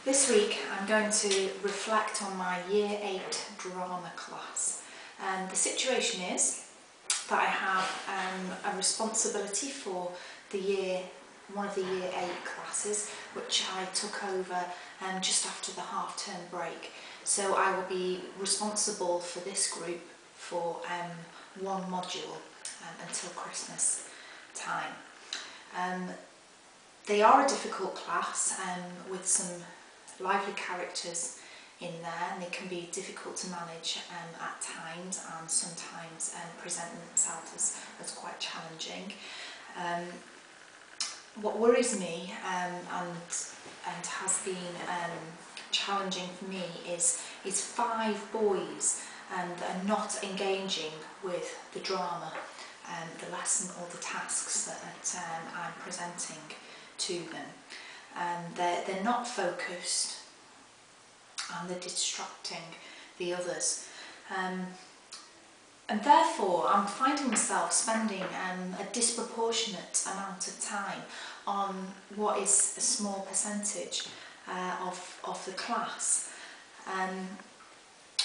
This week I'm going to reflect on my Year 8 drama class. And the situation is that I have a responsibility for one of the Year 8 classes, which I took over just after the half-term break. So I will be responsible for this group for one module until Christmas time. They are a difficult class with some lively characters in there, and they can be difficult to manage at times, and sometimes present themselves as quite challenging. What worries me and has been challenging for me is 5 boys that are not engaging with the drama, the lesson or the tasks that I'm presenting to them. They're not focused, and they're distracting the others. And therefore I'm finding myself spending a disproportionate amount of time on what is a small percentage of the class.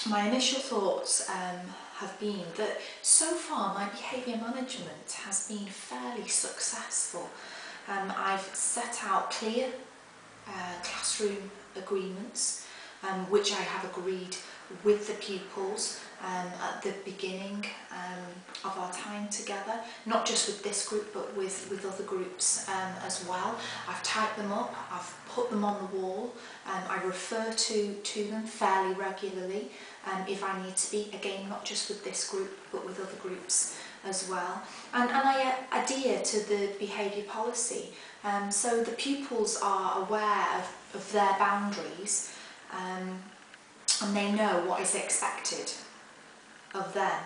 My initial thoughts have been that so far my behaviour management has been fairly successful. I've set out clear classroom agreements, which I have agreed with the pupils at the beginning of our time together, not just with this group but with other groups as well. I've typed them up, I've put them on the wall, I refer to them fairly regularly if I need to be, again not just with this group but with other groups as well. And I adhere to the behaviour policy, so the pupils are aware of their boundaries, and they know what is expected of them.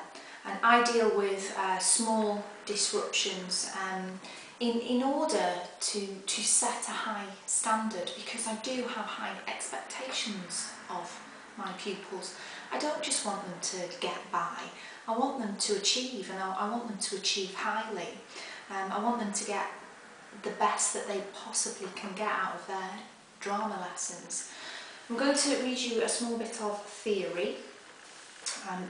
And I deal with small disruptions in order to set a high standard, because I do have high expectations of my pupils. I don't just want them to get by, I want them to achieve, and I want them to achieve highly. I want them to get the best that they possibly can get out of their drama lessons. I'm going to read you a small bit of theory.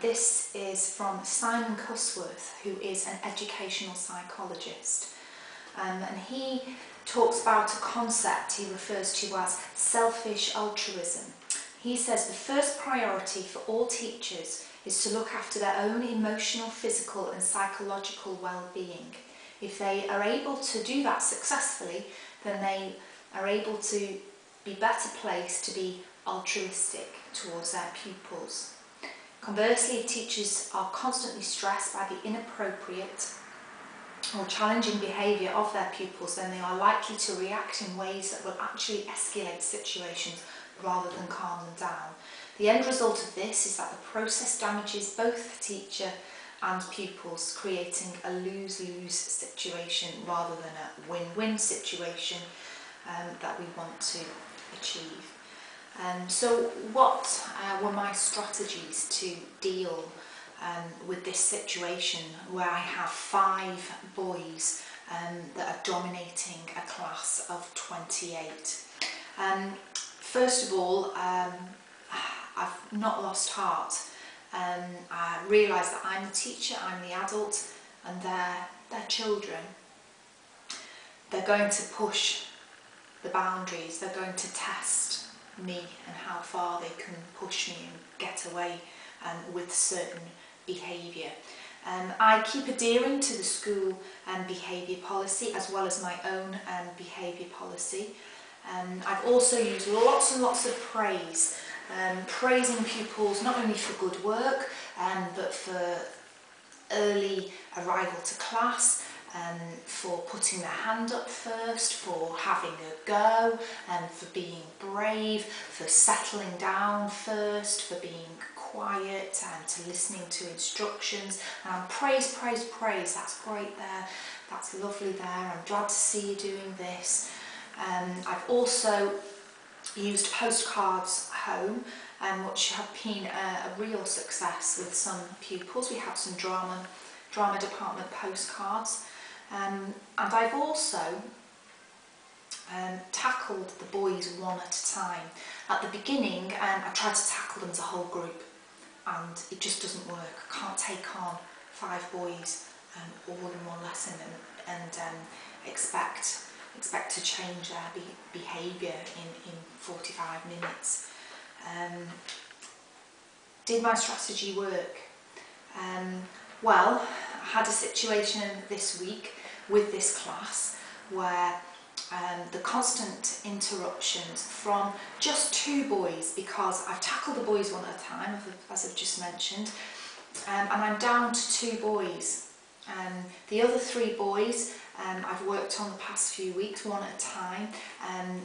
This is from Simon Cusworth, who is an educational psychologist. And he talks about a concept he refers to as selfish altruism. He says the first priority for all teachers is to look after their own emotional, physical and psychological well-being. If they are able to do that successfully, then they are able to be better placed to be altruistic towards their pupils. Conversely, if teachers are constantly stressed by the inappropriate or challenging behaviour of their pupils, then they are likely to react in ways that will actually escalate situations rather than calm them down. The end result of this is that the process damages both the teacher and pupils, creating a lose-lose situation rather than a win-win situation that we want to achieve. So what were my strategies to deal with this situation where I have 5 boys that are dominating a class of 28? First of all, I've not lost heart. I realise that I'm the teacher, I'm the adult, and they're children. They're going to push the boundaries, they're going to test me and how far they can push me and get away with certain behaviour. I keep adhering to the school behaviour policy as well as my own behaviour policy. I've also used lots and lots of praise, praising pupils not only for good work but for early arrival to class, for putting their hand up first, for having a go, for being brave, for settling down first, for being quiet and to listening to instructions. Praise, praise, praise, that's great there, that's lovely there, I'm glad to see you doing this. I've also used postcards home, which have been a real success with some pupils. We have some drama department postcards. And I've also tackled the boys one at a time. At the beginning, I tried to tackle them as a whole group, and it just doesn't work. I can't take on 5 boys all in one lesson and expect to change their behaviour in 45 minutes. Did my strategy work? Well, I had a situation this week with this class where the constant interruptions from just 2 boys, because I've tackled the boys one at a time, as I've just mentioned, and I'm down to 2 boys. The other 3 boys I've worked on the past few weeks, one at a time.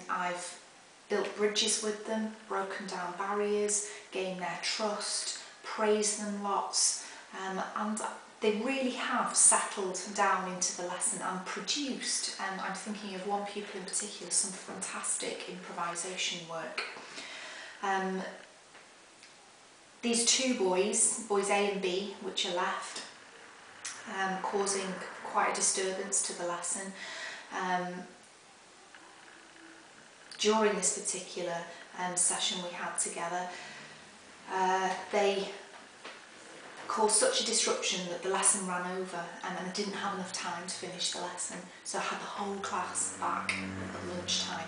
I've built bridges with them, broken down barriers, gained their trust, praised them lots, and they really have settled down into the lesson and produced, I'm thinking of one pupil in particular, some fantastic improvisation work. These 2 boys, boys A and B, which are left, causing quite a disturbance to the lesson. During this particular session we had together, they caused such a disruption that the lesson ran over, and I didn't have enough time to finish the lesson, so I had the whole class back at lunchtime.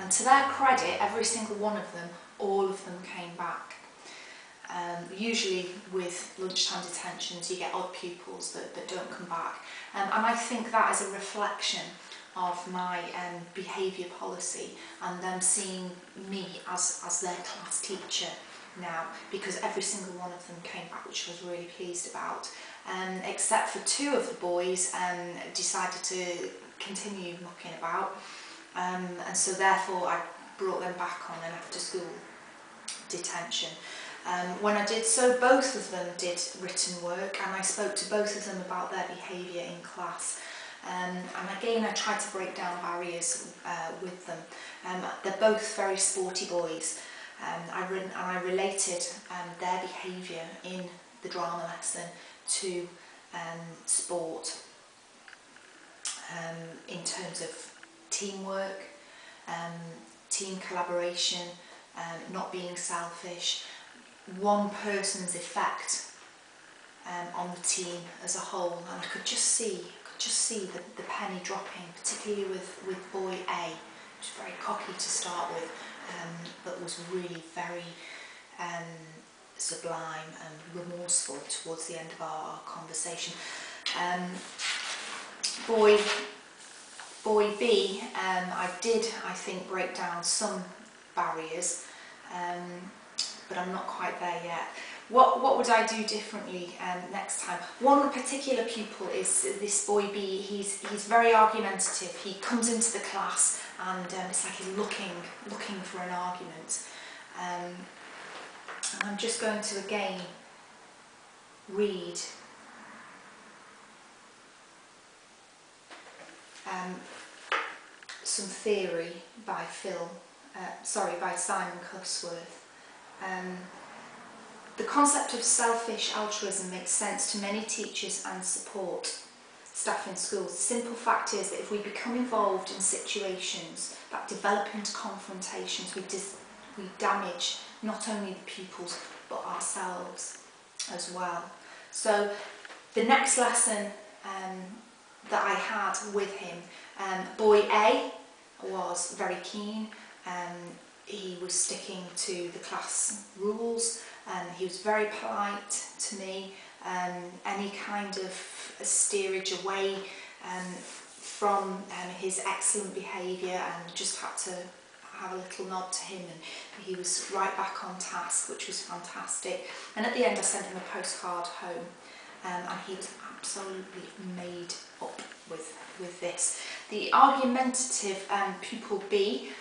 And to their credit, every single one of them, all of them came back. Usually with lunchtime detentions you get odd pupils that don't come back, and I think that is a reflection of my behaviour policy and them seeing me as their class teacher now, because every single one of them came back, which I was really pleased about, except for 2 of the boys decided to continue mucking about, and so therefore I brought them back on an after school detention. When I did so, both of them did written work, and I spoke to both of them about their behaviour in class. And again, I tried to break down barriers with them. They're both very sporty boys. I related their behaviour in the drama lesson to sport, in terms of teamwork, team collaboration, not being selfish, one person's effect on the team as a whole, and I could just see the penny dropping, particularly with boy A, which was very cocky to start with, but was really very sublime and remorseful towards the end of our conversation. Boy B, I think, break down some barriers, but I'm not quite there yet. What would I do differently next time? One particular pupil is this boy B. He's very argumentative. He comes into the class and it's like he's looking for an argument. And I'm just going to again read some theory by Simon Cusworth. The concept of selfish altruism makes sense to many teachers and support staff in schools. The simple fact is that if we become involved in situations that develop into confrontations, we damage not only the pupils but ourselves as well. So the next lesson that I had with him, boy A was very keen. He was sticking to the class rules, and he was very polite to me. Any kind of steerage away from his excellent behaviour, and just had to have a little nod to him, and he was right back on task, which was fantastic. And at the end I sent him a postcard home, and he was absolutely made up with this. The argumentative pupil B,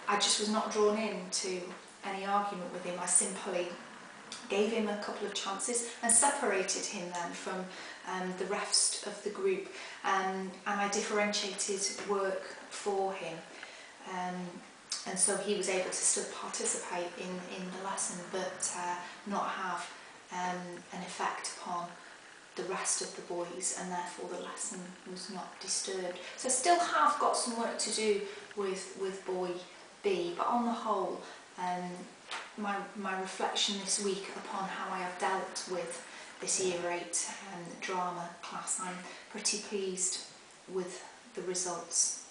I just was not drawn into any argument with him. I simply gave him a couple of chances and separated him then from the rest of the group, and I differentiated work for him, and so he was able to still participate in the lesson but not have an effect upon the rest of the boys, and therefore the lesson was not disturbed. So I still have got some work to do with boy B, but on the whole, my reflection this week upon how I have dealt with this Year 8 drama class, I'm pretty pleased with the results.